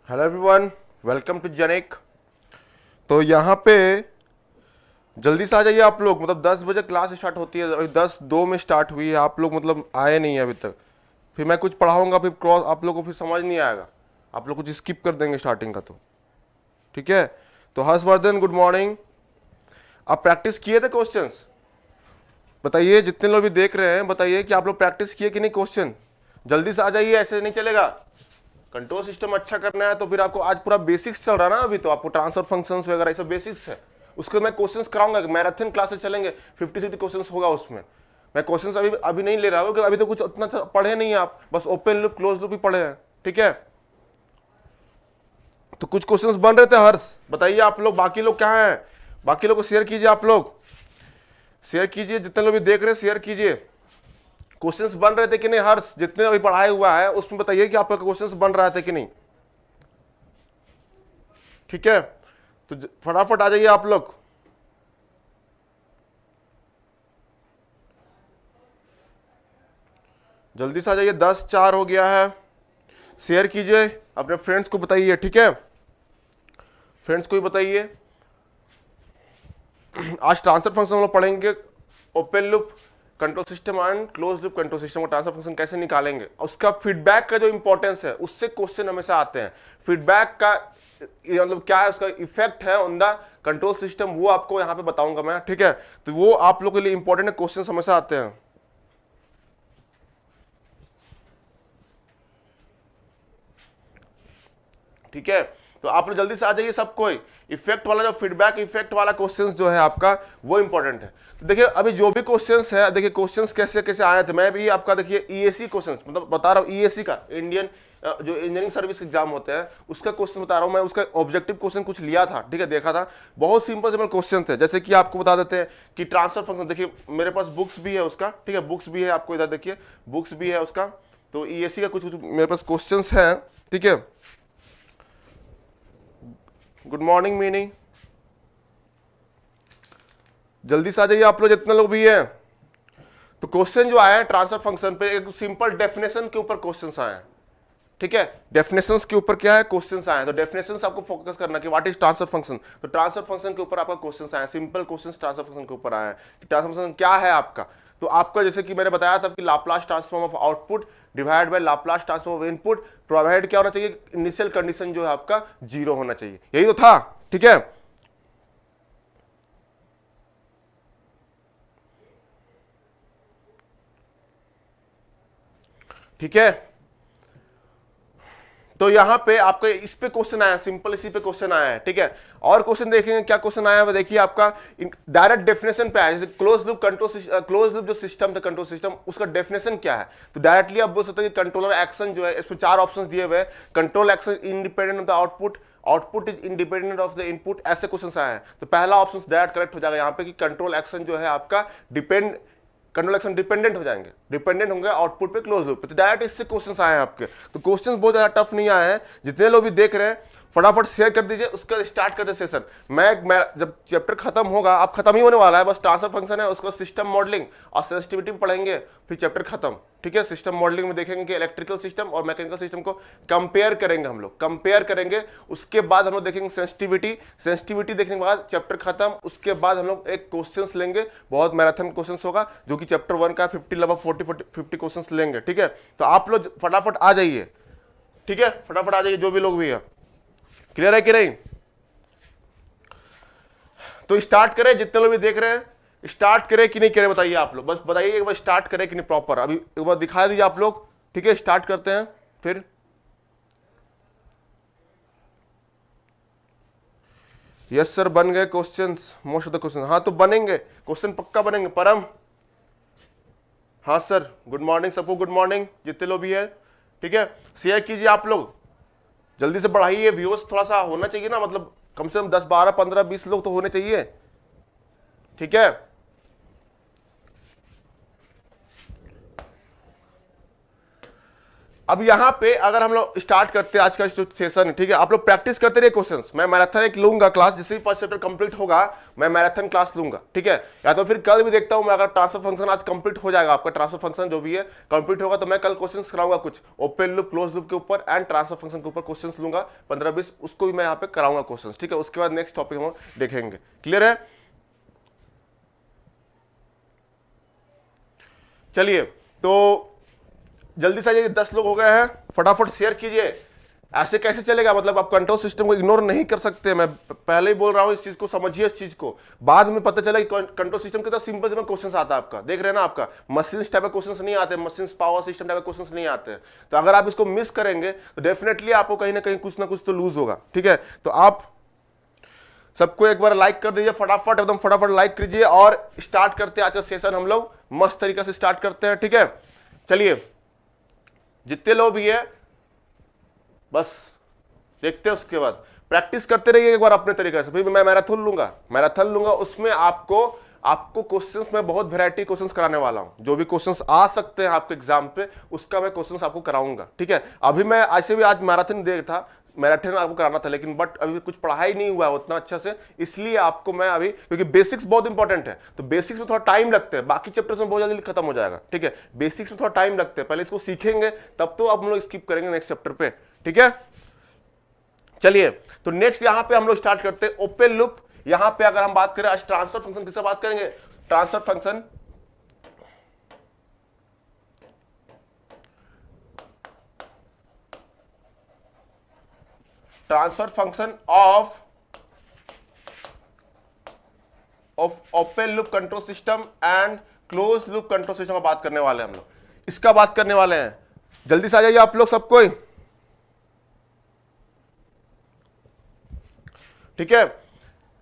Hello everyone, welcome to जेनिक। तो यहाँ पे जल्दी से आ जाइए आप लोग। मतलब 10 बजे क्लास स्टार्ट होती है, अभी 10:02 में स्टार्ट हुई है। आप लोग मतलब आए नहीं है अभी तक। फिर मैं कुछ पढ़ाऊँगा, फिर क्रॉस आप लोग को फिर समझ नहीं आएगा, आप लोग कुछ स्किप कर देंगे स्टार्टिंग का। तो ठीक है। तो हर्षवर्धन, गुड मॉर्निंग। आप प्रैक्टिस किए थे क्वेश्चंस? बताइए, जितने लोग भी देख रहे हैं बताइए कि आप लोग प्रैक्टिस किए कि नहीं क्वेश्चन। जल्दी से आ जाइए, ऐसे नहीं चलेगा। कंट्रोल सिस्टम अच्छा करना है तो फिर आपको आज पूरा बेसिक्स चल रहा है ना, अभी तो आपको ट्रांसफर फंक्शंस वगैरह ये सब बेसिक्स है। उसके मैं क्वेश्चंस कराऊंगा, मैराथन क्लासेस चलेंगे, 50-60 क्वेश्चंस होगा उसमें। मैं क्वेश्चंस अभी अभी नहीं ले रहा हूँ क्योंकि अभी तो कुछ उतना पढ़े नहीं आप, बस ओपन लूप क्लोज लूप ही पढ़े हैं। ठीक है। तो कुछ क्वेश्चंस बन रहे थे। हर्ष बताइए, आप लोग बाकी लोग क्या हैं? बाकी लोग को शेयर कीजिए, आप लोग शेयर कीजिए, जितने लोग भी देख रहे हैं शेयर कीजिए। क्वेश्चंस बन रहे थे कि नहीं? हर्ष, जितने अभी पढ़ाया हुआ है उसमें बताइए कि आपका क्वेश्चंस बन रहा था कि नहीं। ठीक है, तो फटाफट आ जाइए आप लोग। जल्दी से आ जाइए, 10:04 हो गया है। शेयर कीजिए, अपने फ्रेंड्स को बताइए। ठीक है, फ्रेंड्स को भी बताइए। आज ट्रांसफर फंक्शन हम लोग पढ़ेंगे, open loop control system and close loop control system को ट्रांसफर फंक्शन कैसे निकालेंगे, और उसका फीडबैक का जो इंपॉर्टेंस है, उससे क्वेश्चन हमेशा आते हैं। फीडबैक का मतलब क्या है, उसका इफेक्ट है ऑन द कंट्रोल सिस्टम, वो आपको यहाँ पे बताऊंगा मैं। ठीक है, तो वो आप लोग के लिए इंपॉर्टेंट क्वेश्चन हमेशा आते हैं। ठीक है, तो आप लोग जल्दी से आ जाइए सब कोई। इफेक्ट वाला जो फीडबैक इफेक्ट वाला क्वेश्चंस जो है आपका, वो इंपॉर्टेंट है। तो देखिए अभी जो भी क्वेश्चंस है, देखिए क्वेश्चंस कैसे कैसे आए थे। मैं भी आपका देखिए ईएसी क्वेश्चंस मतलब बता रहा हूँ, ईएसी का इंडियन जो इंजीनियरिंग सर्विस एग्जाम होते हैं उसका क्वेश्चन बता रहा हूँ मैं। उसका ऑब्जेक्टिव क्वेश्चन कुछ लिया था, ठीक है, देखा था। बहुत सिंपल सिंपल क्वेश्चन थे। जैसे कि आपको बता देते हैं कि ट्रांसफर फंक्शन, देखिए मेरे पास बुक्स भी है उसका, ठीक है, बुक्स भी है, आपको इधर देखिए बुक्स भी है उसका। तो ईएसी का कुछ कुछ मेरे पास क्वेश्चन है। ठीक है, गुड मॉर्निंग मीनी। जल्दी से आ जाइए आप लोग, जितने लोग भी हैं। तो क्वेश्चन जो आया है ट्रांसफर फंक्शन पे, एक सिंपल डेफिनेशन के ऊपर क्वेश्चंस आए हैं। ठीक है, डेफिनेशंस के ऊपर क्या है, क्वेश्चंस आए हैं। तो डेफिनेशंस आपको फोकस करना कि व्हाट इज ट्रांसफर फंक्शन। तो ट्रांसफर फंक्शन के ऊपर आपका क्वेश्चंस आए हैं, सिंपल क्वेश्चंस ट्रांसफर फंक्शन के ऊपर आए हैं कि ट्रांसफर फंक्शन क्या है आपका। तो आपका जैसे कि मैंने बताया था कि Laplace transform of output divide by Laplace transform of input, provide क्या होना चाहिए, इनिशियल कंडीशन जो है आपका 0 होना चाहिए। यही तो था। ठीक है, ठीक है। तो यहां पे आपका इस पे क्वेश्चन आया, सिंपल इसी पे क्वेश्चन आया है। ठीक है, और क्वेश्चन देखेंगे क्या क्वेश्चन आया है वो देखिए। आपका डायरेक्ट डेफिनेशन पे आया, जैसे close loop control, close loop जो सिस्टम था कंट्रोल सिस्टम, उसका डेफिनेशन क्या है। तो डायरेक्टली आप बोल सकते हैं कि कंट्रोलर एक्शन जो है, इसमें 4 ऑप्शन दिए हुए हैं। Control action independent of the output, output is independent of the input, ऐसे क्वेश्चन आए हैं। तो पहला ऑप्शन डायरेक्ट करेक्ट हो जाएगा यहाँ पे कि कंट्रोल एक्शन जो है आपका कंट्रोल एक्शन डिपेंडेंट हो जाएंगे, डिपेंडेंट होंगे आउटपुट पे क्लोज लूप पे। तो डायरेक्ट इससे क्वेश्चंस आए हैं आपके। तो क्वेश्चंस बहुत ज्यादा टफ नहीं आए हैं। जितने लोग भी देख रहे हैं फटाफट शेयर कर दीजिए, उसका स्टार्ट करते सेशन। मैं जब चैप्टर खत्म होगा, अब खत्म ही होने वाला है, बस ट्रांसफर फंक्शन है, उसका सिस्टम मॉडलिंग और सेंसिटिविटी पढ़ेंगे, फिर चैप्टर खत्म। ठीक है, सिस्टम मॉडलिंग में देखेंगे कि इलेक्ट्रिकल सिस्टम और मैकेनिकल सिस्टम को कंपेयर करेंगे, हम लोग कंपेयर करेंगे। उसके बाद हम लोग देखेंगे सेंसिटिविटी, सेंसिटिविटी देखने के बाद चैप्टर खत्म। उसके बाद हम लोग एक क्वेश्चंस लेंगे, बहुत मैराथन क्वेश्चंस होगा, जो कि चैप्टर 1 का 50 लगभग 40-50 क्वेश्चंस लेंगे। ठीक है, तो आप लोग फटाफट आ जाइए। ठीक है, फटाफट आ जाइए जो भी लोग भी है। क्लियर है कि नहीं? तो स्टार्ट करें, जितने लोग भी देख रहे हैं स्टार्ट करें कि नहीं करें बताइए आप लोग, बस बताइए एक बार स्टार्ट करें कि नहीं प्रॉपर। अभी एक बार दिखा दीजिए आप लोग। ठीक है, स्टार्ट करते हैं फिर। यस सर, बन गए questions, most of the question. हाँ तो बनेंगे क्वेश्चन, पक्का बनेंगे। परम, हाँ सर, गुड मॉर्निंग सबको, गुड मॉर्निंग जितने लोग भी है। ठीक है, शेयर कीजिए आप लोग, जल्दी से बढ़ाइए। व्यूअर्स थोड़ा सा होना चाहिए ना, मतलब कम से कम 10, 12, 15, 20 लोग तो होने चाहिए। ठीक है, अब यहाँ पे अगर हम लोग स्टार्ट करते हैं आज का सेशन, ठीक है, आप लोग प्रैक्टिस करते रहिए क्वेश्चंस। मैं मैराथन एक लूंगा क्लास, जैसे ही फर्स्ट चैप्टर कंप्लीट होगा मैं मैराथन क्लास लूंगा, ठीक है, या तो फिर कल भी देखता हूं मैं, अगर ट्रांसफर फंक्शन आज कंप्लीट हो जाएगा, आपका ट्रांसफर फंक्शन जो भी है कंप्लीट होगा, तो मैं कल क्वेश्चंस कराऊंगा कुछ ओपन लूप, क्लोज लूप के ऊपर एंड ट्रांसफर फंक्शन के ऊपर क्वेश्चंस लूंगा 15-20, उसको भी मैं यहाँ पे कराऊंगा क्वेश्चंस, ठीक है। उसके बाद नेक्स्ट टॉपिक हम देखेंगे। क्लियर है? चलिए, तो जल्दी से ये 10 लोग हो गए हैं, फटाफट शेयर कीजिए। ऐसे कैसे चलेगा? मतलब आप कंट्रोल सिस्टम को इग्नोर नहीं कर सकते। मैं पहले ही बोल रहा हूं, इस चीज को समझिए, इस चीज को। बाद में पता चला कि कंट्रोल सिस्टम कितना सिंपल सिंपल क्वेश्चन आता है आपका, देख रहे हैं ना, आपका मशीन टाइप के क्वेश्चन नहीं आते, मशीन पावर सिस्टम टाइप के क्वेश्चन नहीं आते। तो अगर आप इसको मिस करेंगे तो डेफिनेटली आपको कहीं ना कहीं कुछ ना कुछ तो लूज होगा, ठीक है। तो आप सबको एक बार लाइक कर दीजिए, फटाफट, एकदम फटाफट लाइक कीजिए और स्टार्ट करते हैं आज का सेशन। हम लोग मस्त तरीके से स्टार्ट करते हैं, ठीक है। चलिए, जितने लोग भी है बस देखते हैं, उसके बाद प्रैक्टिस करते रहिए एक बार अपने तरीके से। फिर मैं मैराथन लूंगा, उसमें आपको क्वेश्चंस में बहुत वैरायटी क्वेश्चंस कराने वाला हूं। जो भी क्वेश्चंस आ सकते हैं आपके एग्जाम पे, उसका मैं क्वेश्चंस आपको कराऊंगा, ठीक है। अभी मैं ऐसे भी आज मैराथन आपको कराना था, लेकिन बट अभी कुछ पढ़ाई नहीं हुआ है उतना अच्छा से, इसलिए आपको मैं अभी, क्योंकि बेसिक्स बहुत इंपॉर्टेंट है, तो बेसिक्स में थोड़ा टाइम लगते हैं, बाकी चैप्टर्स में बहुत जल्दी खत्म हो जाएगा, ठीक है। बेसिक्स में थोड़ा टाइम लगते हैं, पहले इसको सीखेंगे तब तो हम लोग स्किप करेंगे नेक्स्ट चैप्टर पे, ठीक है। चलिए, तो नेक्स्ट यहां पे हम लोग स्टार्ट करते हैं ओपन लूप। यहां पे अगर हम बात करें आज ट्रांसफर फंक्शन, किससे बात करेंगे? Transfer function of open loop control system and close loop control system का बात करने वाले हैं हम लोग, इसका बात करने वाले हैं। जल्दी से आ जाइए आप लोग सब कोई, ठीक है।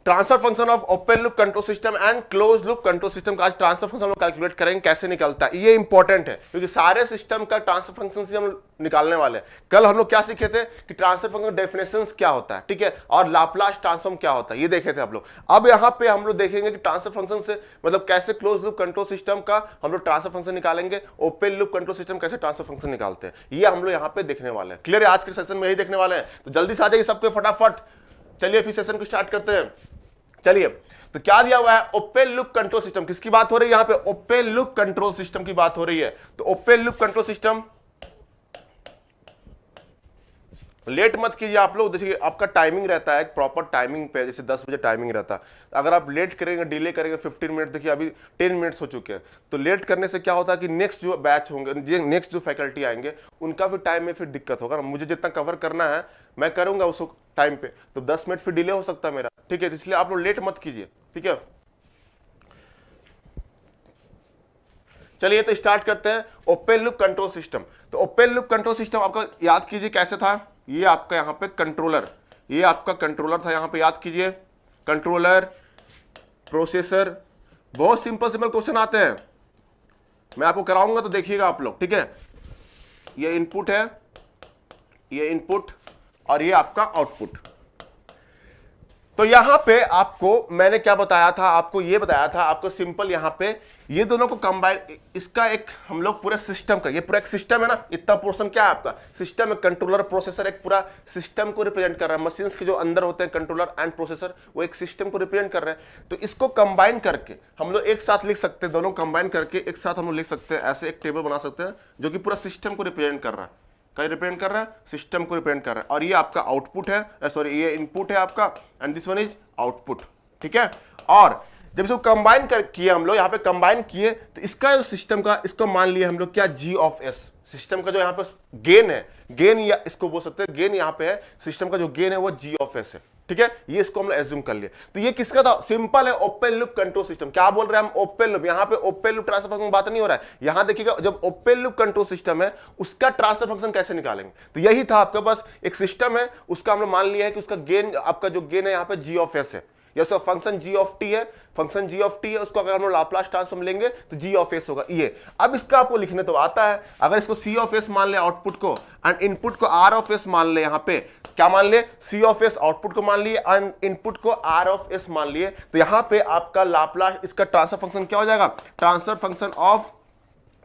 Transfer function of open loop control system and close loop control system का आज ट्रांसफर फंक्शन हम लोग कैलकुलेट करेंगे, कैसे निकलता है। ये इंपॉर्टेंट है क्योंकि सारे सिस्टम का ट्रांसफर फंक्शन से हम निकालने वाले हैं। कल हम लोग क्या सीखे थे कि ट्रांसफर फंक्शन डेफिनेशंस क्या होता है, ठीक है, और लाप्लास ट्रांसफॉर्म क्या होता है, ये देखे थे आप लोग। अब यहाँ पे हम लोग देखेंगे कि ट्रांसफर फंक्शन से मतलब कैसे क्लोज लूप कंट्रोल सिस्टम का हम लोग ट्रांसफर फंक्शन निकालेंगे, ओपन लूप कंट्रोल सिस्टम कैसे ट्रांसफर फंक्शन निकालते हैं, ये हम लोग यहाँ पे देखने वाले हैं। क्लियर है? आज के सेशन में यही देखने वाले हैं, तो जल्दी से आ जाइए सबको फटाफट। चलिए फिर सेशन को स्टार्ट करते हैं। चलिए, तो क्या दिया हुआ है? Open loop control system. किसकी बात हो रही है यहां पे? ओपन लूप कंट्रोल सिस्टम की बात हो रही है। तो open loop control system, late मत कीजिए आप लोग। देखिए, आपका टाइमिंग रहता है एक प्रॉपर टाइमिंग पे, जैसे 10 बजे टाइमिंग रहता है। अगर आप लेट करेंगे, डिले करेंगे 15 मिनट, देखिए अभी 10 मिनट्स हो चुके हैं, तो लेट करने से क्या होता है कि नेक्स्ट जो बैच होंगे, नेक्स्ट जो फैकल्टी आएंगे, उनका फिर टाइम में फिर दिक्कत होगा ना। मुझे जितना कवर करना है मैं करूंगा उस टाइम पे, तो 10 मिनट फिर डिले हो सकता है मेरा, ठीक है। इसलिए आप लोग लेट मत कीजिए, ठीक है। चलिए, तो स्टार्ट करते हैं ओपन लूप कंट्रोल सिस्टम। तो ओपन लूप कंट्रोल सिस्टम आपका याद कीजिए कैसे था। ये आपका यहाँ पे कंट्रोलर, ये आपका कंट्रोलर था, यहाँ पे याद कीजिए, कंट्रोलर, प्रोसेसर। बहुत सिंपल क्वेश्चन आते हैं, मैं आपको कराऊंगा तो देखिएगा आप लोग, ठीक है। ये इनपुट है, ये इनपुट, और ये आपका आउटपुट। तो यहां पे आपको मैंने क्या बताया था? आपको ये बताया था, आपको सिंपल यहां पे ये दोनों को कंबाइन, इसका एक हम लोग पूरे सिस्टम का, ये पूरा एक सिस्टम है ना, इतना पोर्शन क्या है आपका? सिस्टम है। कंट्रोलर, प्रोसेसर एक पूरा सिस्टम को रिप्रेजेंट कर रहा है। मशीन्स के जो अंदर होते हैं कंट्रोलर एंड प्रोसेसर, वो एक सिस्टम को रिप्रेजेंट कर रहे हैं। तो इसको कंबाइन करके हम लोग एक साथ लिख सकते हैं, दोनों कंबाइन करके एक साथ हम लोग लिख सकते हैं, ऐसे एक टेबल बना सकते हैं जो कि पूरा सिस्टम को रिप्रेजेंट कर रहा है। क्या रिप्रेजेंट कर रहा है? सिस्टम को रिप्रेजेंट कर रहा है। और ये आपका आउटपुट है, सॉरी ये इनपुट है आपका, and this one is output, ठीक है। और जब इसको कंबाइन किए हम लोग, यहाँ पे कंबाइन किए, तो इसका जो सिस्टम का, इसको मान लिया हम लोग क्या? जी ऑफ एस। सिस्टम का जो यहाँ पे गेन है, गेन या इसको बोल सकते हैं गेन, यहाँ पे है सिस्टम का जो गेन है वो जी ऑफ एस है, ठीक है। ये इसको हम लोग एज्यूम कर लिए। तो ये किसका था? सिंपल है, ओपन लूप कंट्रोल सिस्टम। क्या बोल रहे हैं हम? Open loop. यहाँ पे ओपन लूप ट्रांसफर फंक्शन बात नहीं हो रहा है। यहाँ देखिएगा, जब ओपन लूप कंट्रोल सिस्टम है, उसका ट्रांसफर फंक्शन कैसे निकालेंगे? तो यही था आपके पास, एक सिस्टम है, उसका हम लोग मान लिया है कि उसका गेन, आपका जो गेन है यहाँ पे जी ऑफ एस है, या उसका फंक्शन जी ऑफ टी है, फंक्शन जी ऑफ टी है, उसको अगर हम लोग लाप्लास ट्रांसफॉर्म लेंगे तो जी ऑफ एस होगा ये। अब इसका आपको लिखने तो आता है, अगर इसको सी ऑफ एस मान ले आउटपुट को, एंड इनपुट को आर ऑफ एस मान ले, यहाँ पे क्या मान लिए? सी ऑफ एस आउटपुट को मान लिए, एंड इनपुट को आर ऑफ एस मान लिए, तो यहाँ पे आपका लाप्लास, इसका ट्रांसफर फंक्शन क्या हो जाएगा? Transfer function of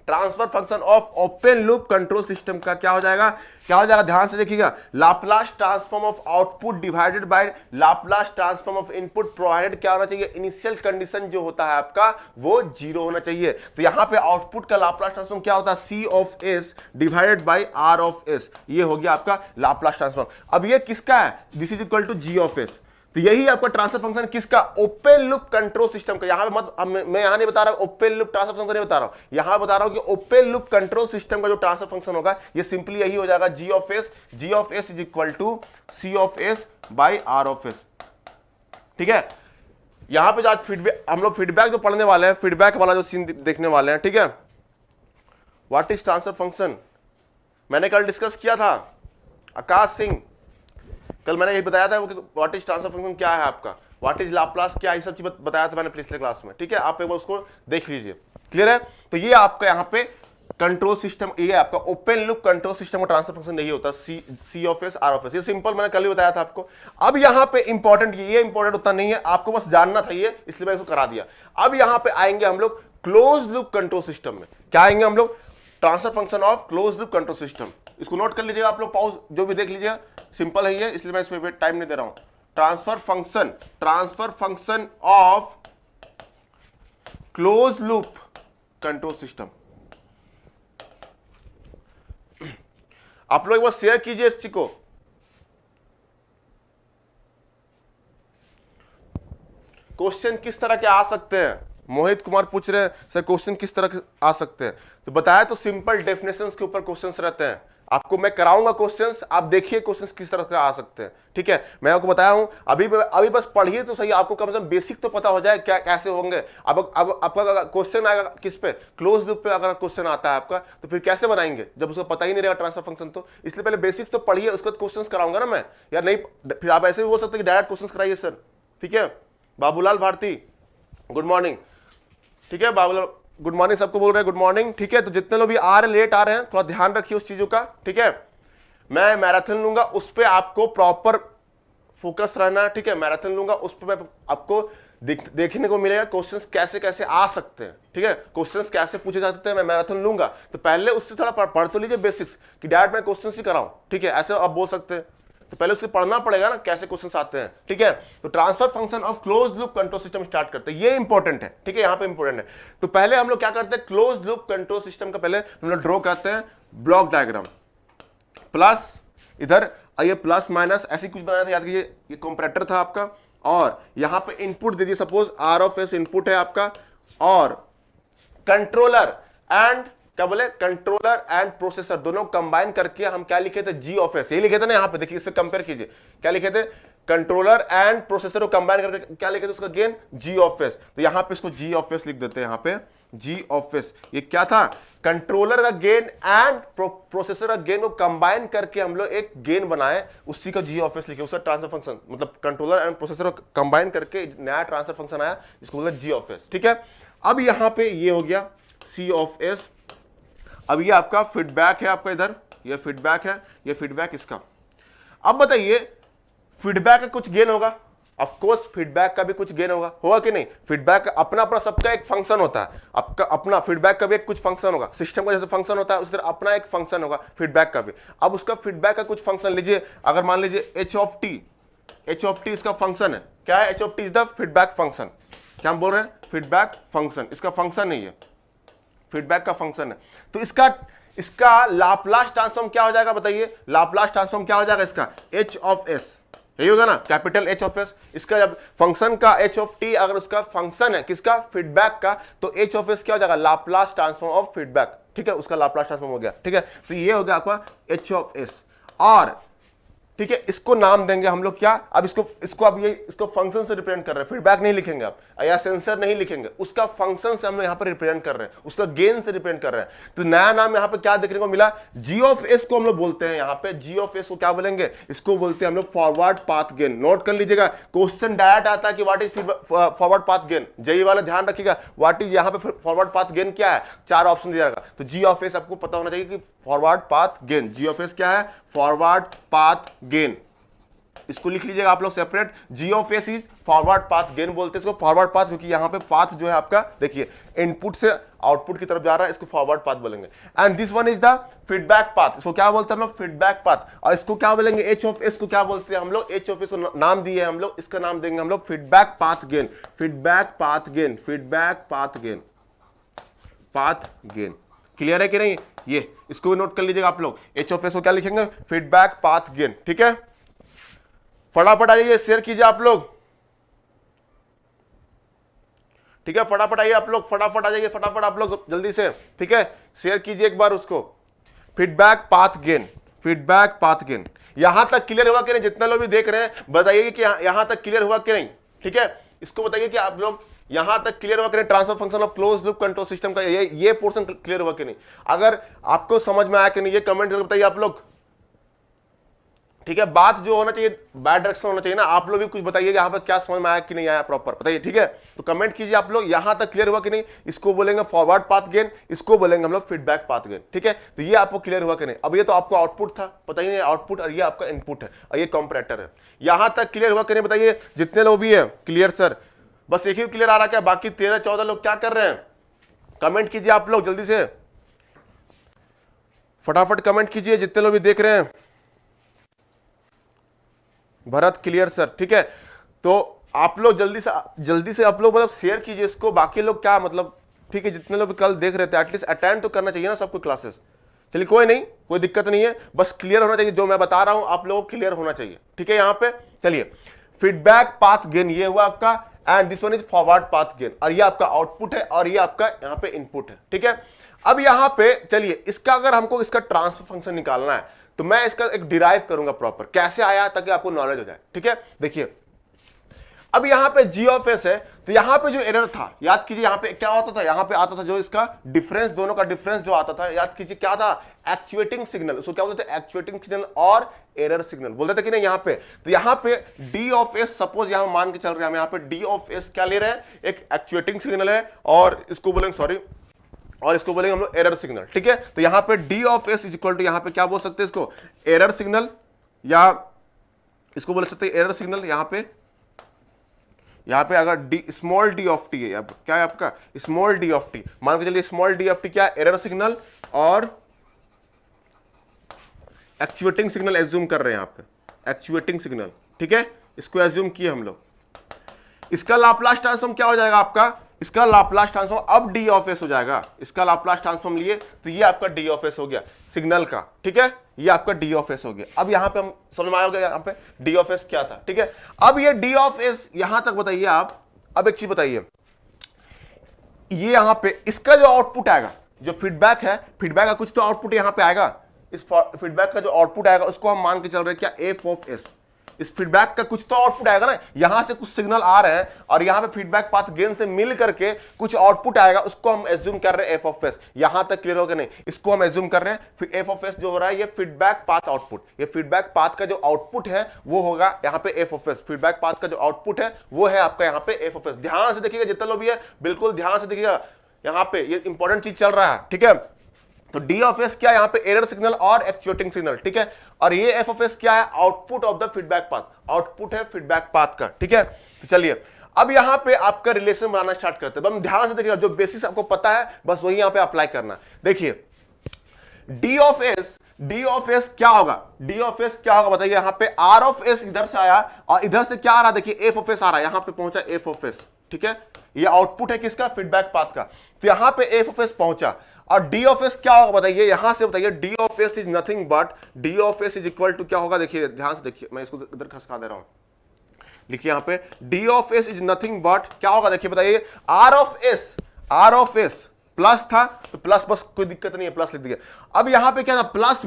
transfer function of open loop control system का क्या हो जाएगा, ध्यान से देखिएगा, Laplace transform of output divided by Laplace transform of input provided क्या होना चाहिए, इनिशियल कंडीशन जो होता है आपका वो 0 होना चाहिए। तो यहां पे आउटपुट का लाप्लास ट्रांसफॉर्म क्या होता है, C of S divided by R of S, ये हो गया आपका लाप्लास ट्रांसफॉर्म। अब ये किसका है, this is equal to G of S। तो यही आपका ट्रांसफर फंक्शन किसका, ओपन लूप कंट्रोल सिस्टम का। यहां पे मत, मैं यहां नहीं बता रहा ओपन लूप ट्रांसफर फंक्शन नहीं बता रहा हूं, यहां बता रहा हूं कि ओपन लूप कंट्रोल सिस्टम का जो ट्रांसफर फंक्शन होगा ये सिंपली यही हो जाएगा, G of S is equal to C of S by R of S। ठीक है, यहां पे आज फीडबैक, हम लोग फीडबैक जो पढ़ने वाले हैं, फीडबैक वाला जो सीन देखने वाले हैं। ठीक है, व्हाट इज ट्रांसफर फंक्शन, मैंने कल डिस्कस किया था, आकाश सिंह, कल मैंने ये बताया था व्हाट इज ट्रांसफर फंक्शन क्या है आपका, व्हाट इज लाप्लास क्या, ये सब चीज बताया था मैंने पिछले क्लास में। ठीक है, आप एक बार उसको देख लीजिए, क्लियर है। तो ये आपका यहाँ पे कंट्रोल सिस्टम, ये आपका ओपन लूप कंट्रोल सिस्टम का ट्रांसफर फंक्शन नहीं होता, C of S R of S, ये सिंपल मैंने कल ही बताया था आपको। अब यहाँ पे इंपॉर्टेंट, ये इंपॉर्टेंट होता नहीं है, आपको बस जानना था ये, इसलिए मैं इसको करा दिया। अब यहाँ पे आएंगे हम लोग क्लोज लूप कंट्रोल सिस्टम में, क्या आएंगे हम लोग, transfer function of close loop control system. इसको नोट कर लीजिएगा आप लोग, पॉज जो भी देख लीजिएगा, सिंपल है ये, इसलिए मैं इस पे टाइम नहीं दे रहा हूं। Transfer function of close loop control system. आप लोग एक बार शेयर कीजिए इस चीज को, क्वेश्चन किस तरह के आ सकते हैं, मोहित कुमार पूछ रहे हैं सर क्वेश्चन किस तरह के आ सकते हैं। तो बताया तो सिंपल डेफिनेशंस के ऊपर क्वेश्चंस रहते हैं, आपको मैं कराऊंगा क्वेश्चंस, आप देखिए क्वेश्चंस किस तरह से आ सकते हैं। ठीक है, मैं आपको बताया हूं, अभी बस पढ़िए तो सही, आपको कम से कम बेसिक तो पता हो जाए क्या कैसे होंगे। अब आपका क्वेश्चन आएगा किस पे, क्लोज लूप पे अगर क्वेश्चन आता है आपका, तो फिर कैसे बनाएंगे जब उसको पता ही नहीं रहेगा ट्रांसफर फंक्शन। तो इसलिए पहले बेसिक्स तो पढ़िए, उसके बाद क्वेश्चन कराऊंगा ना मैं, यार नहीं फिर आप ऐसे भी बोल सकते कि डायरेक्ट क्वेश्चन कराइए सर। ठीक है, बाबूलाल भारती गुड मॉर्निंग। ठीक है, बाबूलाल गुड मॉर्निंग, सबको बोल रहे हैं गुड मॉर्निंग। ठीक है, तो जितने लोग भी आ रहे लेट आ रहे हैं थोड़ा ध्यान रखिए उस चीजों का। ठीक है, मैं मैराथन लूंगा, उस पर आपको प्रॉपर फोकस रहना। ठीक है, मैराथन लूंगा, उस पर आपको देखने को मिलेगा क्वेश्चंस कैसे कैसे आ सकते हैं। ठीक है, क्वेश्चंस कैसे पूछे जा सकते हैं, मैं मैराथन लूंगा, तो पहले उससे थोड़ा पढ़ तो लीजिए बेसिक्स, कि डायरेक्ट मैं क्वेश्चंस ही कराऊं। ठीक है, ऐसे आप बोल सकते हैं, तो पहले उससे पढ़ना पड़ेगा ना कैसे क्वेश्चंस आते हैं। ठीक है, तो transfer function of close loop control system start करते हैं, ये इंपॉर्टेंट है। ठीक है, यहां पे इंपॉर्टेंट है। तो पहले हम लोग क्या करते हैं, क्लोज लूप कंट्रोल सिस्टम का पहले हम लोग ड्रॉ करते हैं ब्लॉक डायग्राम, प्लस इधर ये प्लस माइनस ऐसी कुछ बनाया था, याद कीजिए, ये कंपैरेटर था आपका, और यहां पे इनपुट दे दिए, suppose R of S input है आपका, और कंट्रोलर एंड क्या बोले, कंट्रोलर एंड प्रोसेसर दोनों कंबाइन करके हम क्या लिखे थे, G ऑफ S, ये लिखे थे ना यहां पे, देखिए इससे कंपेयर कीजिए, क्या लिखे थे, कंट्रोलर एंड प्रोसेसर को कंबाइन करके क्या लिखे थे, उसका गेन G ऑफ S। तो यहां पे इसको G ऑफ S लिख देते हैं, यहां पे G ऑफ S। ये क्या था, कंट्रोलर का गेन एंड प्रोसेसर का गेन को कंबाइन करके हम लोग एक गेन बनाए, उसी का G ऑफ S लिखे, उसका ट्रांसफर फंक्शन, मतलब कंट्रोलर एंड प्रोसेसर को कंबाइन करके नया ट्रांसफर फंक्शन आया जिसको बोलते हैं G ऑफ S। ठीक है, अब यहां पे ये हो गया C ऑफ S। अब ये आपका फीडबैक है, आपका इधर ये फीडबैक है, ये फीडबैक इसका। अब बताइए फीडबैक का कुछ गेन होगा, ऑफ कोर्स फीडबैक का भी कुछ गेन होगा कि नहीं। फीडबैक अपना अपना सबका एक फंक्शन होता है, आपका अपना फीडबैक का भी एक कुछ फंक्शन होगा, सिस्टम का जैसे फंक्शन होता है उसी तरह अपना एक फंक्शन होगा फीडबैक का भी। अब उसका फीडबैक का कुछ फंक्शन लीजिए, अगर मान लीजिए h ऑफ टी इसका फंक्शन है, क्या है, h of T is the feedback function. क्या हम बोल रहे हैं, फीडबैक फंक्शन, इसका फंक्शन नहीं है, फीडबैक का फंक्शन है। तो इसका लाप्लास ट्रांसफॉर्म क्या हो जाएगा, बताइए, लाप्लास ट्रांसफॉर्म क्या हो जाएगा इसका, h ऑफ s, यही होगा ना, कैपिटल H ऑफ S। इसका जब फंक्शन का h ऑफ t अगर उसका फंक्शन है किसका, फीडबैक का, तो h ऑफ S क्या हो जाएगा, लाप्लास ट्रांसफॉर्म ऑफ फीडबैक। ठीक है, उसका लाप्लास ट्रांसफॉर्म हो गया। ठीक है, तो ये हो गया आपका h ऑफ S। और ठीक है, इसको नाम देंगे हम लोग क्या, अब इसको अब ये इसको फंक्शन से रिप्रेजेंट कर रहे हैं, फीडबैक नहीं लिखेंगे आप, या सेंसर नहीं लिखेंगे, उसका फंक्शन से हम लोग यहाँ पर रिप्रेजेंट कर रहे हैं, उसका गेन से रिप्रेजेंट कर रहे हैं। तो नया नाम यहाँ पे क्या देखने को मिला, G ऑफ S को हम लोग बोलते हैं, यहाँ पे G ऑफ S को क्या बोलेंगे, इसको बोलते हैं हम लोग फॉरवर्ड पाथ गेन। नोट कर लीजिएगा, क्वेश्चन डायरेक्ट आता है कि what is forward path gain, JE वाला ध्यान रखिएगा, व्हाट इज यहाँ पे फॉरवर्ड पाथ गेन क्या है, 4 ऑप्शन दिया जाएगा। तो G ऑफ S आपको पता होना चाहिए कि forward path gain, G of S क्या है, फॉरवर्ड पाथ गेन। इसको लिख लीजिएगा आप लोग separate. G of S is forward path gain बोलते हैं इसको, फॉरवर्ड पाथ, क्योंकि यहाँ पे पाथ जो है आपका देखिए इनपुट से आउटपुट की तरफ जा रहा है, इसको फॉरवर्ड पाथ बोलेंगे। And this one is the feedback path, इसको क्या बोलते हैं हम लोग, फीडबैक पाथ। और इसको क्या बोलेंगे, एच ऑफ एस को क्या बोलते हैं हम लोग, एच ऑफ एस को नाम दिए हम लोग, इसका नाम देंगे हम लोग feedback path gain, feedback path gain, feedback path gain, path gain. Clear है कि नहीं, ये इसको भी नोट कर लीजिएगा आप लोग। एच ऑफ एस को क्या लिखेंगे, फीडबैक पाथ गेन। ठीक है, फटाफट आइए, शेयर कीजिए आप लोग। ठीक है, फटाफट आइए आप लोग, फटाफट आ जाइए, फटाफट आप लोग जल्दी से। ठीक है, शेयर कीजिए एक बार उसको। Feedback path gain, feedback path gain. यहां तक क्लियर हुआ कि नहीं, जितने लोग भी देख रहे हैं बताइए कि यहां तक क्लियर हुआ कि नहीं। ठीक है, इसको बताइए कि आप लोग यहां तक क्लियर हुआ कि नहीं, transfer function of close loop control system का ये पोर्शन क्लियर हुआ कि नहीं। अगर आपको समझ में आया कि नहीं, ये कमेंट करके बताइए आप लोग। ठीक है, बात जो होना चाहिए बैड डायरेक्शन होना चाहिए ना, आप लोग भी कुछ बताइए यहाँ पे क्या समझ में आया कि नहीं आया, प्रॉपर बताइए। ठीक है, तो कमेंट कीजिए आप लोग, यहां तक क्लियर हुआ कि नहीं। इसको बोलेंगे फॉरवर्ड पाथ गेन, इसको बोलेंगे हम लोग फीडबैक पाथ गेन। ठीक है, तो ये आपको क्लियर हुआ कि नहीं। अब ये तो आपको आउटपुट था, पता ही नहीं आउटपुट, और ये आपका इनपुट है, और ये कंपैरेटर है। यहां तक क्लियर हुआ कि नहीं बताइए, जितने लोग भी है। क्लियर सर, बस एक ही क्लियर आ रहा क्या, बाकी 13-14 लोग क्या कर रहे हैं, कमेंट कीजिए आप लोग जल्दी से, फटाफट कमेंट कीजिए जितने लोग भी देख रहे हैं। भरत क्लियर सर, ठीक है, तो आप लोग जल्दी से आप लोग मतलब शेयर कीजिए इसको। बाकी लोग क्या मतलब, ठीक है, जितने लोग कल देख रहे थे एटलीस्ट अटेंड तो करना चाहिए ना सबको क्लासेस। चलिए कोई नहीं, कोई दिक्कत नहीं है, बस क्लियर होना चाहिए, जो मैं बता रहा हूं आप लोगों को क्लियर होना चाहिए। ठीक है, यहां पे चलिए, फीडबैक पाथ गेन ये हुआ आपका, and this one is forward path gain, और ये आपका आउटपुट है और ये आपका यहां पे इनपुट है। ठीक है, अब यहां पे चलिए, इसका अगर हमको इसका ट्रांसफर फंक्शन निकालना है तो मैं इसका एक डिराइव करूंगा प्रॉपर, कैसे आया ताकि आपको नॉलेज हो जाए। ठीक है, देखिए अब यहां पे जी ऑफ एस है, तो यहां पे जो एरर था याद कीजिए, यहां पे क्या होता था, यहां पे आता था जो इसका डिफरेंस, दोनों का डिफरेंस जो आता था, याद कीजिए क्या था, एक्चुएटिंग सिग्नल। उसको क्या बोलते थे, एक्चुएटिंग सिग्नल और एरर सिग्नल बोलते थे कि नहीं। यहां पे तो यहां पे डी ऑफ एस, सपोज यहां मान के चल रहे हैं हम, यहां पे डी ऑफ एस क्या ले रहे हैं, एक एक्चुएटिंग सिग्नल है, और इसको बोलेंगे सॉरी, और इसको बोलेंगे हम लोग एरर सिग्नल। ठीक है, तो यहां पे D of S is equal to, यहां पे क्या बोल सकते हैं इसको, एरर सिग्नल, या इसको बोल सकते हैं एरर सिग्नल। यहां पे अगर D small D of T है, अब क्या है आपका स्मॉल डी ऑफ टी, मान के चलिए स्मॉल डी ऑफ टी क्या है, एरर सिग्नल और एक्चुएटिंग सिग्नल एज्यूम कर रहे हैं यहां पे, एक्चुएटिंग सिग्नल। ठीक है, इसको एज्यूम किए हम लोग। इसका लाप्लास ट्रांसफॉर्म क्या हो जाएगा आपका, इसका लाप्लास ट्रांसफॉर्म अब डी ऑफ एस हो जाएगा। इसका लाप्लास ट्रांसफॉर्म लिए तो ये आपका डी ऑफ एस हो गया सिग्नल का। ठीक है, ये आपका डी ऑफ एस हो गया। अब यहां पे हम समझ में आया होगा यहां पे डी ऑफ एस क्या था। ठीक है, अब ये डी ऑफ एस यहां तक बताइए आप। अब एक चीज बताइए, ये यहां पे इसका जो आउटपुट आएगा, जो फीडबैक है, फीडबैक का कुछ तो आउटपुट यहां पे आएगा। इस फीडबैक का जो आउटपुट आएगा उसको हम मान के चल रहे हैं क्या, एफ ऑफ एस। इस फीडबैक का कुछ तो आउटपुट आएगा ना, यहां से कुछ सिग्नल आ रहे हैं और यहां पे फीडबैक पाथ गेन से मिल करके कुछ आउटपुट आएगा, उसको हम एज्यूम कर रहे हैं एफ ऑफ एस। यहां तक क्लियर हो गया नहीं, इसको हम एज्यूम कर रहे हैं। फिर एफ ऑफ एस जो हो रहा है ये फीडबैक पाथ आउटपुट, ये फीडबैक पाथ का जो आउटपुट है वो होगा यहां पे F of S. Feedback path का जो आउटपुट है वो है आपका यहां पे एफ ऑफ एस। ध्यान से देखिएगा, जितना लोग भी है बिल्कुल ध्यान से देखिएगा, यहां पे ये इंपॉर्टेंट चीज चल रहा है। ठीक है, तो डी ऑफ एस क्या है, यहां पे एरर सिग्नल और एक्चुएटिंग सिग्नल। ठीक है, और ये एफ ऑफ एस क्या है, output of the feedback path, output है फीडबैक पाथ का। ठीक है, तो चलिए अब यहां पे आपका रिलेशन बनाना स्टार्ट करते हैं। ध्यान से देखिएगा, जो बेसिस आपको पता है बस वही यहां पे अप्लाई करना। देखिए डी ऑफ एस क्या होगा, डी ऑफ एस क्या होगा बताइए। यहां पे आर ऑफ एस इधर से आया और इधर से क्या आ रहा, देखिए एफ ऑफ एस आ रहा है, यहां पे पहुंचा एफ ऑफ एस। ठीक है, ये आउटपुट है किसका, फीडबैक पाथ का। तो यहां पे एफ ऑफ एस पहुंचा और डी ऑफ एस क्या होगा बताइए, यहां से बताइए। D of S is nothing but, D of S is equal to क्या होगा, देखिए ध्यान से देखिए, मैं इसको इधर खसका दे रहा हूं, लिखिए यहां पे D of S is nothing but क्या होगा, देखिए बताइए, आर ऑफ एस प्लस था तो प्लस, बस कोई दिक्कत नहीं है, प्लस लिख दिया। अब यहां पे क्या था, प्लस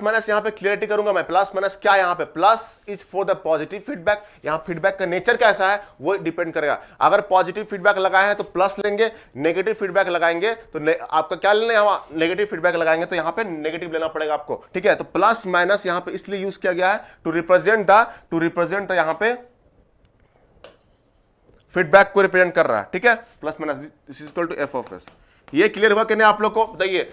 माइनस यहां पे क्लियरिटी करूंगा मैं। प्लस माइनस क्या, यहां पे plus is for the positive feedback. यहां फीडबैक का नेचर कैसा है वो डिपेंड करेगा। अगर पॉजिटिव फीडबैक लगाए हैं तो प्लस लेंगे, नेगेटिव फीडबैक लगाएंगे तो आपका क्या लेना है, नेगेटिव फीडबैक लगाएंगे तो यहां पे नेगेटिव लेना पड़ेगा आपको। ठीक है, तो प्लस माइनस यहां पे इसलिए यूज किया गया है टू रिप्रेजेंट द यहां पे फीडबैक को रिप्रेजेंट कर रहा है। ठीक है, plus minus this is equal to F of S. ये क्लियर हुआ कि नहीं आप लोग को बताइए।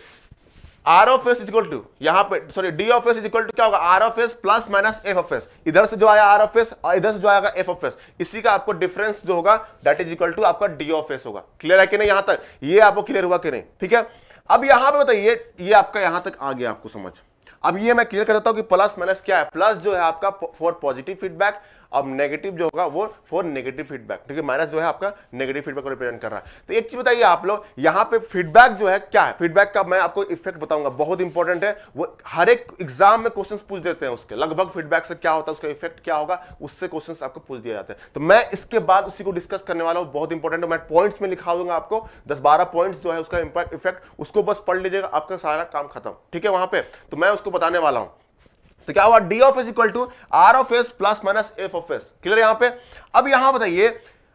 R of S equal to यहां पे sorry D of S equal to क्या होगा, R of S plus minus F of S. इधर से जो आया आर ऑफ एस और इधर से जो आएगा एफ ऑफ एस, इसी का आपको डिफरेंस जो होगा दैट इज इक्वल टू आपका डी ऑफ एस होगा। क्लियर है कि नहीं, यहां तक ये आपको क्लियर हुआ कि नहीं? ठीक है, अब यहां पे बताइए ये आपका यहां तक आ गया आपको समझ। अब ये मैं क्लियर कर देता हूं कि प्लस माइनस क्या है। प्लस जो है आपका फॉर पॉजिटिव फीडबैक, अब नेगेटिव जो होगा वो फॉर नेगेटिव फीडबैक, ठीक है। माइनस जो है आपका नेगेटिव फीडबैक को रिप्रेजेंट कर रहा है। तो एक चीज बताइए आप लोग, यहां पे फीडबैक जो है क्या है, फीडबैक का मैं आपको इफेक्ट बताऊंगा, बहुत इंपॉर्टेंट है वो। हर एक एग्जाम में क्वेश्चंस पूछ देते हैं उसके, लगभग फीडबैक से क्या होता है, उसका इफेक्ट क्या होगा, उससे क्वेश्चंस आपको पूछ दिए जाते हैं। तो मैं इसके बाद उसी को डिस्कस करने वाला हूं, बहुत इंपॉर्टेंट है। मैं पॉइंट्स में लिखा दूंगा आपको 10-12 पॉइंट्स जो है उसका इंपैक्ट इफेक्ट, उसको बस पढ़ लीजिएगा, आपका सारा काम खत्म, ठीक है। वहां पे तो मैं उसको बताने वाला हूं। तो क्या हुआ, D of S equal to R of S plus minus F of S. Clear यहां पे? अब यहां बताइए,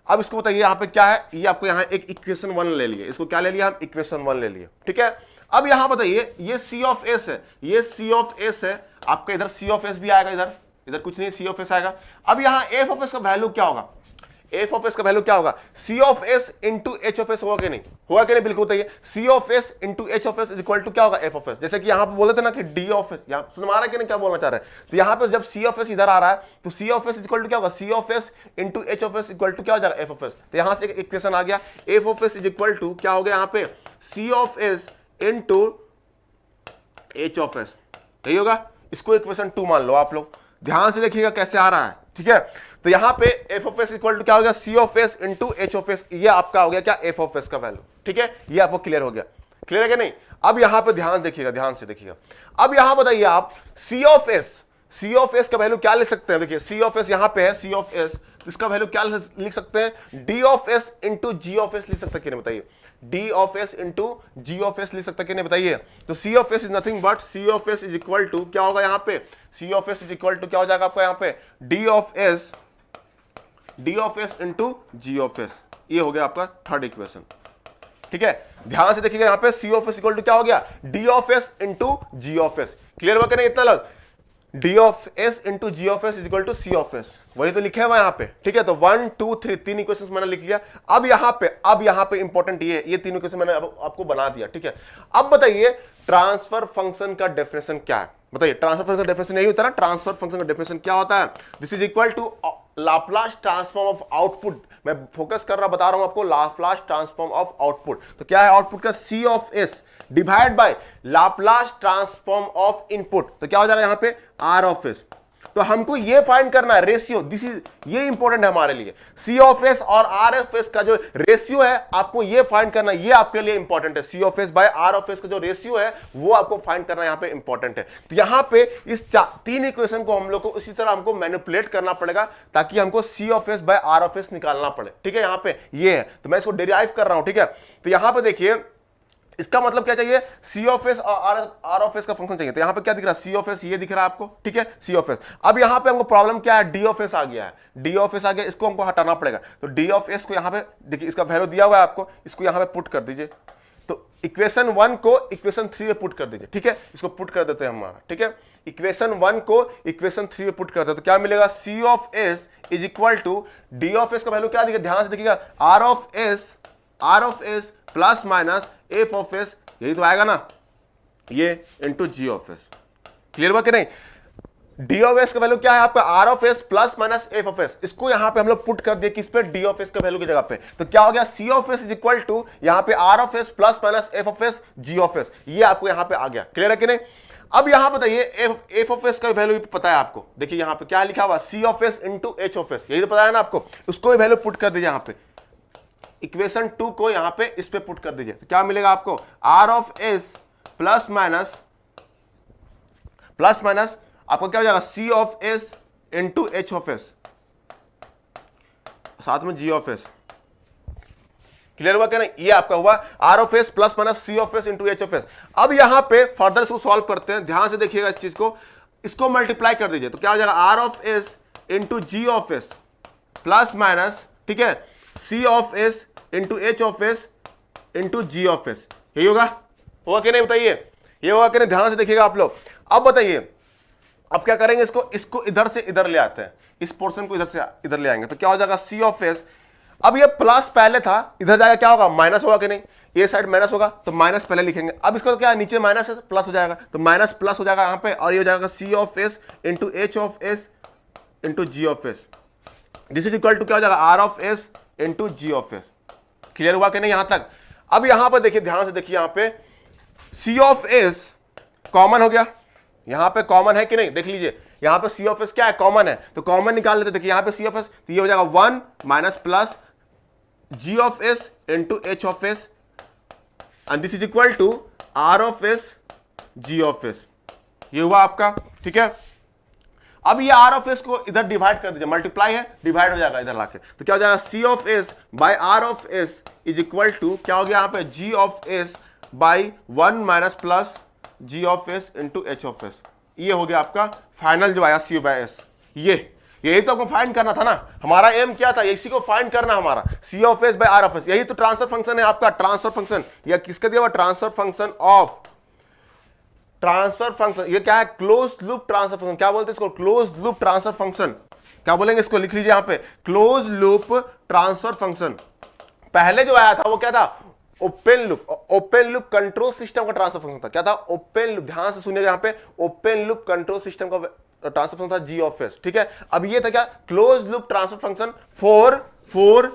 अब इसको बताइए यहां पे क्या है, ये आपको यहां एक इक्वेशन 1 ले लिए, इसको क्या ले लिया हम, इक्वेशन 1 ले लिए, ठीक है। अब यहां बताइए ये सी ऑफ एस है, ये सी ऑफ एस है आपका, इधर सी ऑफ एस भी आएगा, इधर कुछ नहीं, सी ऑफ एस आएगा। अब यहां एफ ऑफ एस का वैल्यू क्या होगा, एफ ऑफ एस का वैल्यू क्या होगा, C of S into H of S होगा कि नहीं, होगा कि नहीं, बिल्कुल बताइए। C of S into H of S is equal to क्या होगा, एफ ऑफ एस। जैसे कि यहां पे बोले थे ना कि डी ऑफ एस, यहां सुन रहा है कि नहीं क्या बोलना चाह रहे हैं। तो यहां पे जब सी ऑफ एस इधर आ रहा है तो C of S equal to क्या होगा, C of S into H of S equal to क्या हो जाएगा, एफ ऑफ एस। तो यहां से एक इक्वेशन आ गया, F of S is equal to क्या हो गया यहां पे, C of S into H of S, यही होगा। इसको इक्वेशन 2 मान लो आप लोग, ध्यान से देखिएगा कैसे आ रहा है, ठीक है। तो यहां पे F of S equal to क्या हो गया, C of S into H of S, ये आपका हो गया क्या, एफ ऑफ एस का वैल्यू, ठीक है। ये आपको क्लियर हो गया, क्लियर है कि नहीं? अब यहां पे ध्यान देखिएगा, ध्यान से देखिएगा। अब यहां बताइए आप सी ऑफ एस का वैल्यू क्या लिख सकते हैं, देखिए सी ऑफ एस यहां पे है, सी ऑफ एस, इसका वैल्यू क्या लिख सकते हैं, D of S into G of S लिख सकते हैं कि नहीं बताइए, D of S into G of S लिख सकते हैं कि नहीं बताइए। तो C of S is nothing but C of S is equal to क्या होगा यहां पे, C of S is equal to क्या हो जाएगा आपका यहां पे, D of S into G of S, ये हो गया आपका थर्ड इक्वेशन, ठीक है। ध्यान से देखिएगा यहां पे C of S equal to क्या हो गया, D of S into G of S. Clear हुआ कि नहीं इतना लग, D of S into G of S is equal to C of S, वही तो लिखे हुआ यहां पे, ठीक है। तो 1 2 3 तीन इक्वेशंस मैंने लिख लिया। अब यहां पे इंपॉर्टेंट ये तीन इक्वेशन मैंने आपको बना दिया, ठीक है। अब बताइए ट्रांसफर फंक्शन का डेफिनेशन क्या है, बताइए। ट्रांसफर फंक्शन का डेफिनेशन यही होता है ना, ट्रांसफर फंक्शन का डेफिनेशन क्या होता है, this is equal to Laplace transform of output. मैं फोकस कर रहा बता रहा हूं आपको, लाप्लास ट्रांसफॉर्म ऑफ आउटपुट। तो क्या है आउटपुट का, C of S divide by Laplace transform of input, तो क्या हो जाएगा यहां पे, आर ऑफ एस। तो हमको ये फाइंड करना है रेशियो, दिस इज ये इंपॉर्टेंट है हमारे लिए, सी ऑफ एस और आर एफ एस का जो रेशियो है आपको ये फाइंड करना है, ये आपके लिए इंपॉर्टेंट है। C of S by R of S का जो रेशियो है वो आपको फाइंड करना यहां पे इंपॉर्टेंट है। तो यहां पे इस तीन इक्वेशन को हम लोग को इसी तरह हमको मैनिपुलेट करना पड़ेगा ताकि हमको C of S by R of S निकालना पड़े, ठीक है। यहां पे ये है, तो मैं इसको डेराइव कर रहा हूं, ठीक है। तो यहां पे देखिए इसका मतलब क्या चाहिए, सी ऑफ एस और आर ऑफ एस का फंक्शन चाहिए। तो यहां पे क्या दिख रहा है, सी ऑफ एस ये दिख रहा है आपको, ठीक है, सी ऑफ एस। अब यहां पे हमको प्रॉब्लम क्या है, डी ऑफ एस आ गया है, डी ऑफ एस आ गया, इसको हमको हटाना पड़ेगा। तो डी ऑफ एस को यहां पे देखिए, इसका वैल्यू दिया हुआ है आपको, इसको यहां पे पुट कर दीजिए। तो इक्वेशन 1 को इक्वेशन 3 में पुट कर दीजिए, ठीक है। इसको पुट कर देते हैं हमारा, ठीक है। इक्वेशन 1 को इक्वेशन 3 में पुट करते हैं तो क्या मिलेगा, C of S is equal to D of S का वैल्यू क्या दिखेगा, ध्यान से देखिएगा, R of S plus minus F of S, यही तो आएगा ना, ये into G of S. Clear हुआ कि नहीं? डी ऑफ एस का वैल्यू क्या है आपका, R of S plus minus F of S. इसको यहां पे हम लोग पुट कर दिए किस पे, डी ऑफ एस का वैल्यू की जगह पे। तो क्या हो गया, C of S is equal to यहां पे R of S plus minus F of S G of S, ये आपको यहां पे आ गया। क्लियर है कि नहीं? अब यहां बताइए एफ ऑफ एस का वैल्यू पता है आपको, देखिए यहां पे क्या लिखा हुआ, C of S into H of S, यही तो पता है ना आपको। उसको भी वैल्यू पुट कर दीजिए यहां पे, इक्वेशन 2 को यहां पे इस पे पुट कर दीजिए। तो क्या मिलेगा आपको, R of S plus minus आपका क्या हो जाएगा, C of S into H of S, साथ में जी ऑफ एस। क्लियर हुआ क्या नहीं? ये आपका हुआ R of S plus minus C of S into H of S. अब यहां पे फर्दर इसको सॉल्व करते हैं, ध्यान से देखिएगा इस चीज को, इसको मल्टीप्लाई कर दीजिए। तो क्या हो जाएगा, R of S into G of S plus minus, ठीक है, C of S into H of S into G of S, यही होगा कि नहीं बताइए, ये होगा कि नहीं? ध्यान से देखिएगा आप लोग। अब बताइए अब क्या करेंगे, इसको इधर से इधर ले आते हैं, इस पोर्शन को इधर से इधर ले आएंगे। तो क्या हो जाएगा, सी ऑफ एस, अब ये प्लस पहले था, इधर जाएगा क्या होगा, माइनस होगा कि नहीं, ये साइड माइनस होगा तो माइनस पहले लिखेंगे। अब इसको क्या है, नीचे माइनस है तो प्लस हो जाएगा, तो माइनस प्लस हो जाएगा यहां पे, और ये हो जाएगा C of S into H of S into G of S. This is equal to क्या हो जाएगा, R of S into G of S. Clear हुआ कि नहीं यहां तक? अब यहां पर देखिए, ध्यान से देखिए, यहां पे सी ऑफ एस कॉमन हो गया, यहां पे कॉमन है कि नहीं, देख लीजिए यहां पे सी ऑफ एस क्या है, कॉमन है, तो कॉमन निकाल लेते। देखिए यहां पे सी ऑफ एस, तो ये हो जाएगा 1 minus plus G of S into H of S, and this is equal to R of S G of S. ये हुआ आपका, ठीक है। अब ये आर ऑफ एस को इधर डिवाइड कर दीजिए, मल्टीप्लाई है, डिवाइड हो जाएगा इधर लाके, तो क्या हो जाएगा, C of S by R of S is equal to क्या हो गया यहां पे, G of S by 1 minus plus G of S into H of S. ये हो गया आपका फाइनल जो आया सी बाय एस। यही तो आपको फाइंड करना था ना, हमारा एम क्या था, इसी को फाइंड करना हमारा, C of S by R of S. यही तो ट्रांसफर फंक्शन है आपका, ट्रांसफर फंक्शन, या किसका दिया हुआ, transfer function of, transfer function, ये क्या है, क्लोज लूप ट्रांसफर फंक्शन। क्या बोलते हैं इसको, क्लोज लूप ट्रांसफर फंक्शन। क्या बोलेंगे इसको, लिख लीजिए यहां पे, क्लोज लूप ट्रांसफर फंक्शन। पहले जो आया था वो क्या था, open loop, open loop control system का ट्रांसफर फंक्शन था। क्या था, ओपन लूप, ध्यान से सुनिएगा यहां पे, ओपन लूप कंट्रोल सिस्टम का ट्रांसफर फंक्शन था जी ऑफ एस, ठीक है। अब ये था क्या, close loop transfer function for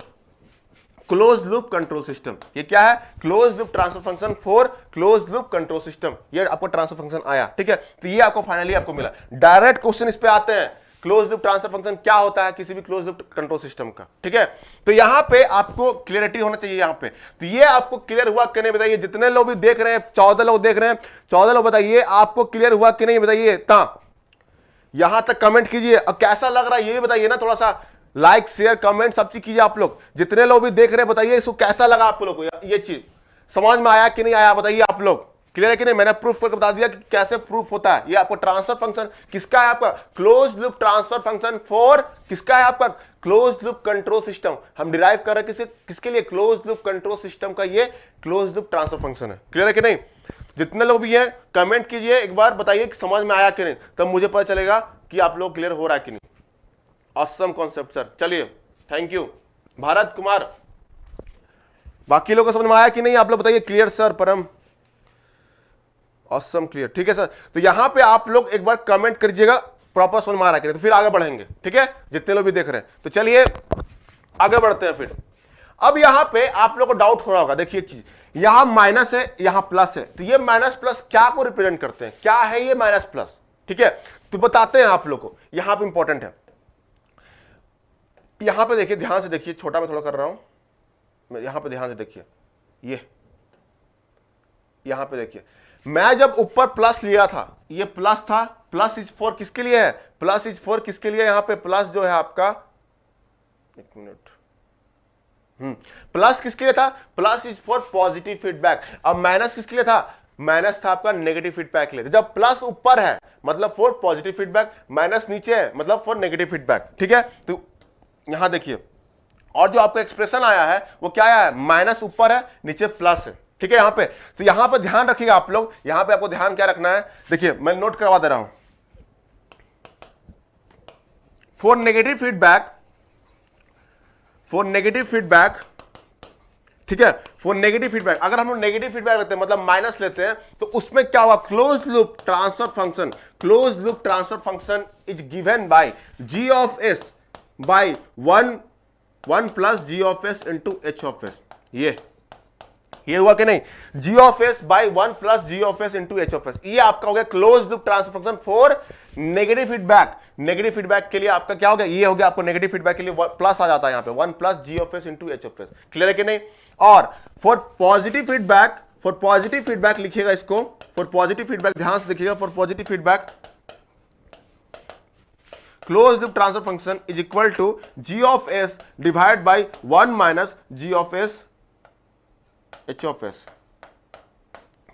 close loop control system. ये क्या है, close loop transfer function for close loop control system. ये आपको ट्रांसफर फंक्शन आया, ठीक है। तो ये आपको फाइनली आपको मिला। डायरेक्ट क्वेश्चन इस पे आते हैं, क्लोज लूप ट्रांसफर फंक्शन क्या होता है किसी भी क्लोज लूप कंट्रोल सिस्टम का, ठीक है। तो यहां पे आपको क्लियरिटी होना चाहिए यहां पे। तो ये आपको क्लियर हुआ कि नहीं बताइए, जितने लोग भी देख रहे हैं, 14 लोग देख रहे हैं, 14 लोग बताइए आपको क्लियर हुआ कि नहीं बताइए, यहां तक कमेंट कीजिए। अब कैसा लग रहा है ये भी बताइए ना, थोड़ा सा लाइक शेयर कमेंट सब चीज कीजिए आप लोग। जितने लोग भी देख रहे हैं बताइए इसको कैसा लगा आप लोग को, ये चीज समझ में आया कि नहीं आया बताइए आप लोग। क्लियर है कि नहीं, मैंने प्रूफ करके बता दिया कि कैसे प्रूफ होता है। ये आपको ट्रांसफर फंक्शन किसका है, आपका close loop transfer function for किसका है, आपका क्लोज लूप कंट्रोल सिस्टम। हम डिराइव कर रहे हैं किसके लिए, क्लोज लूप कंट्रोल सिस्टम का ये क्लोज लूप ट्रांसफर फंक्शन है। क्लियर है कि नहीं, जितने लोग भी हैं कमेंट कीजिए, एक बार बताइए कि समझ में आया कि नहीं, तब मुझे पता चलेगा कि आप लोग क्लियर हो रहा है कि नहीं। ऑसम कॉन्सेप्ट सर, चलिए थैंक यू भारत कुमार। बाकी लोगों को समझ में आया कि नहीं आप लोग बताइए, क्लियर सर, परम ऑसम क्लियर, ठीक है सर। तो यहां पे आप लोग एक बार कमेंट करिएगा प्रॉपर समझ में आ रहा है कि नहीं, तो फिर आगे बढ़ेंगे, ठीक है, जितने लोग भी देख रहे हैं। तो चलिए आगे बढ़ते हैं फिर। अब यहां पे आप लोग को डाउट हो रहा होगा, देखिए एक चीज, यहां माइनस है यहां प्लस है, तो ये माइनस प्लस क्या को रिप्रेजेंट करते हैं, क्या है ये माइनस प्लस, ठीक है। तो बताते हैं आप लोग को, यहां पे इंपॉर्टेंट है। यहां पे देखिए, ध्यान से देखिए, छोटा मैं थोड़ा कर रहा हूं, मैं यहां पे ध्यान से देखिए, ये यहां पे देखिए, मैं जब ऊपर प्लस लिया था, ये प्लस था, प्लस इज फॉर किसके लिए है, प्लस इज फॉर किसके लिए, यहां पे प्लस जो है आपका, एक मिनट, प्लस किसके लिए था, plus is for positive feedback. अब माइनस किसके लिए था, माइनस था आपका नेगेटिव फीडबैक के लिए। जब प्लस ऊपर है मतलब फॉर पॉजिटिव फीडबैक, माइनस नीचे है मतलब फॉर नेगेटिव फीडबैक, ठीक है। तो यहां देखिए, और जो आपका एक्सप्रेशन आया है वो क्या आया है, माइनस ऊपर है नीचे प्लस है, ठीक है यहां पे। तो यहां पर ध्यान रखिएगा आप लोग, यहां पे आपको ध्यान क्या रखना है, देखिए मैं नोट करवा दे रहा हूं, फॉर नेगेटिव फीडबैक, ठीक है, फॉर नेगेटिव फीडबैक। अगर हम लोग नेगेटिव फीडबैक लेते हैं मतलब माइनस लेते हैं, तो उसमें क्या हुआ, close loop transfer function is given by G of S by 1 plus G of S into H of S. ये हुआ कि नहीं, G of S by 1 plus G of S into H of S. ये आपका हो गया close loop transfer function for negative feedback. Negative feedback के लिए आपका क्या हो गया, ये हो गया आपको नेगेटिव फीडबैक के लिए प्लस आ जाता है यहां पे 1 plus G of S into H of S. Clear है कि नहीं। और फॉर पॉजिटिव फीडबैक लिखिएगा इसको, फॉर पॉजिटिव फीडबैक ध्यान से देखिएगा, for positive feedback close loop transfer function is equal to G of S divide by 1 minus G of S H of S.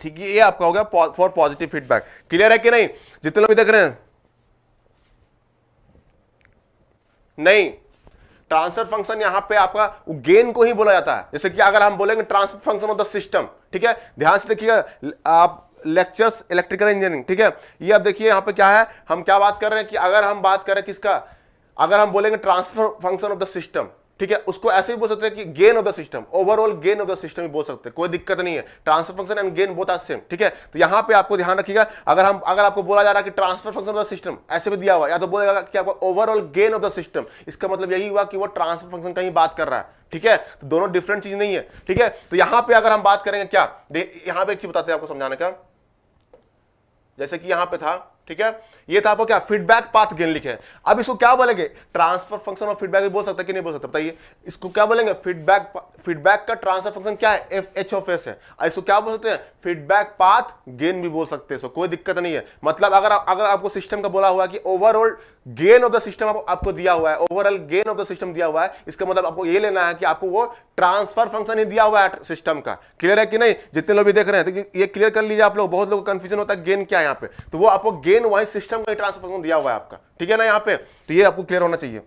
ठीक है, ये आपका हो गया फॉर पॉजिटिव फीडबैक। क्लियर है कि नहीं, जितने लोग भी देख रहे हैं। नहीं, ट्रांसफर फंक्शन यहां पे आपका गेन को ही बोला जाता है। जैसे कि अगर हम बोलेंगे transfer function of the system, ठीक है, ध्यान से देखिएगा आप लेक्चर्स इलेक्ट्रिकल इंजीनियरिंग, ठीक है। ये अब देखिए यहां पे क्या है, हम क्या बात कर रहे हैं कि अगर हम बात करें किसका, अगर हम बोलेंगे transfer function of the system, ठीक है, उसको ऐसे भी बोल सकते हैं कि gain of the system, overall gain of the system भी बोल सकते हैं, कोई दिक्कत नहीं है। Transfer function and gain both are same, ठीक है। तो यहां पे आपको ध्यान रखिएगा, अगर आपको बोला जा रहा है कि transfer function of the system ऐसे भी दिया हुआ, या तो बोलेगा कि आपको overall gain of the system, इसका मतलब यही हुआ कि वो ट्रांसफर फंक्शन का ही बात कर रहा है, ठीक है। तो दोनों डिफरेंट चीज नहीं है, ठीक है। तो यहां पे अगर हम बात करेंगे क्या, यहां पे एक चीज बताते हैं आपको समझाने का, जैसे कि यहां पे था, ठीक है, ये था आपको क्या, फीडबैक पाथ गेन लिखे हैं। अब इसको क्या बोलेंगे, ट्रांसफर फंक्शन और फीडबैक भी बोल सकते हैं कि नहीं बोल सकते, बताइए। इसको क्या बोलेंगे, फीडबैक का ट्रांसफर फंक्शन क्या है, एफ एच ऑफ एस है। इसको क्या बोल सकते हैं, फीडबैक पाथ गेन भी बोल सकते हैं, कोई दिक्कत नहीं है। मतलब अगर आपको सिस्टम का बोला हुआ है कि overall gain of the system आपको दिया हुआ है, overall gain of the system दिया हुआ है, इसका मतलब आपको ये लेना है कि आपको वो ट्रांसफर फंक्शन ही दिया हुआ है सिस्टम का। क्लियर है कि नहीं, जितने लोग भी देख रहे हैं तो ये क्लियर कर लीजिए आप लोग, बहुत लोगों को कंफ्यूजन होता है गेन क्या है यहाँ पे, तो वो आपको गेन वाइज सिस्टम का ट्रांसफर फंक्शन दिया हुआ है आपका, ठीक है ना यहाँ पे, तो ये आपको क्लियर होना चाहिए।